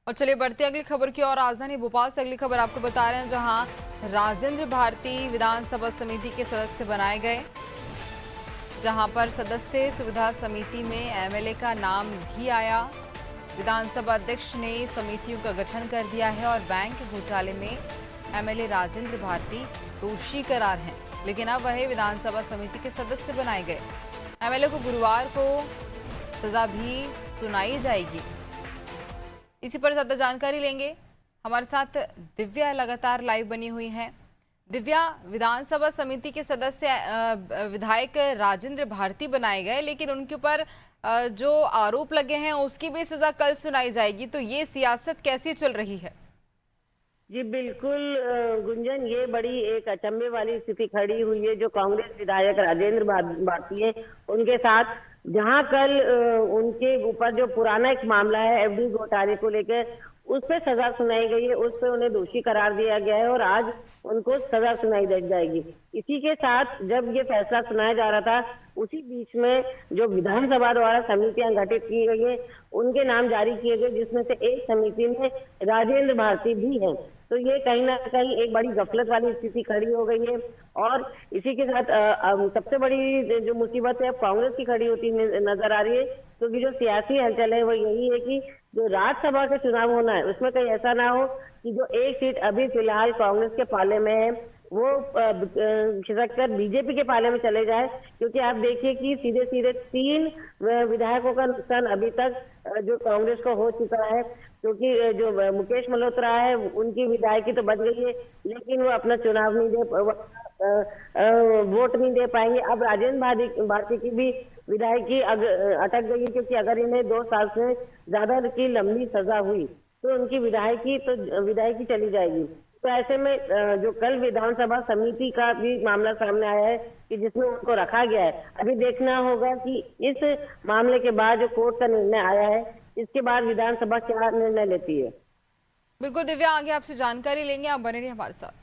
और चलिए बढ़ते अगली खबर की और। राजधानी भोपाल से अगली खबर आपको बता रहे हैं, जहां राजेंद्र भारती विधानसभा समिति के सदस्य बनाए गए, जहां पर सदस्य सुविधा समिति में एमएलए का नाम भी आया। विधानसभा अध्यक्ष ने समितियों का गठन कर दिया है और बैंक घोटाले में एमएलए राजेंद्र भारती दोषी करार हैं, लेकिन अब वह विधानसभा समिति के सदस्य बनाए गए। एमएलए को गुरुवार को सजा भी सुनाई जाएगी। इसी पर ज्यादा जानकारी लेंगे, हमारे साथ दिव्या लगातार लाइव बनी हुई हैं। दिव्या, विधानसभा समिति के सदस्य विधायक राजेंद्र भारती बनाए गए, लेकिन उनके ऊपर जो आरोप लगे हैं उसकी भी सजा कल सुनाई जाएगी, तो ये सियासत कैसी चल रही है? जी बिल्कुल गुंजन, ये बड़ी एक अचंभे वाली स्थिति खड़ी हुई है जो कांग्रेस विधायक राजेंद्र भारती है उनके साथ, जहां कल उनके ऊपर जो पुराना एक मामला है एफडी घोटाले को लेकर, उस पे सजा सुनाई गई है, उस पे उन्हें दोषी करार दिया गया है और आज उनको सजा सुनाई जाएगी। इसी के साथ जब ये फैसला सुनाया जा रहा था, उसी बीच में जो विधानसभा द्वारा समितियां गठित की गई है उनके नाम जारी किए गए, जिसमें से एक समिति में राजेंद्र भारती भी हैं। तो ये कहीं ना कहीं एक बड़ी गफलत वाली स्थिति खड़ी हो गई है। और इसी के साथ सबसे बड़ी जो मुसीबत है कांग्रेस की खड़ी होती नजर आ रही है, क्योंकि जो सियासी हलचल है वो यही है कि जो राज्यसभा के चुनाव होना है उसमें कहीं ऐसा ना हो कि जो एक सीट अभी फिलहाल कांग्रेस के पाले में है वो खिसककर बीजेपी के पाले में चले जाए। क्योंकि आप देखिए कि सीधे सीधे 3 विधायकों का नुकसान अभी तक जो कांग्रेस को हो चुका है, क्योंकि जो मुकेश मल्होत्रा है उनकी विधायकी तो बच गई है, लेकिन वो अपना चुनाव नहीं वोट नहीं दे पाएंगे। अब राजेंद्र भारती की भी विधायकी अटक गई है, क्योंकि अगर इन्हें 2 साल से ज्यादा की लंबी सजा हुई तो उनकी विधायकी चली जाएगी। तो ऐसे में जो कल विधानसभा समिति का भी मामला सामने आया है कि जिसमें उनको रखा गया है, अभी देखना होगा कि इस मामले के बाद जो कोर्ट का निर्णय आया है इसके बाद विधानसभा क्या निर्णय लेती है। बिल्कुल दिव्या, आगे आपसे जानकारी लेंगे, आप बने रहिए हमारे साथ।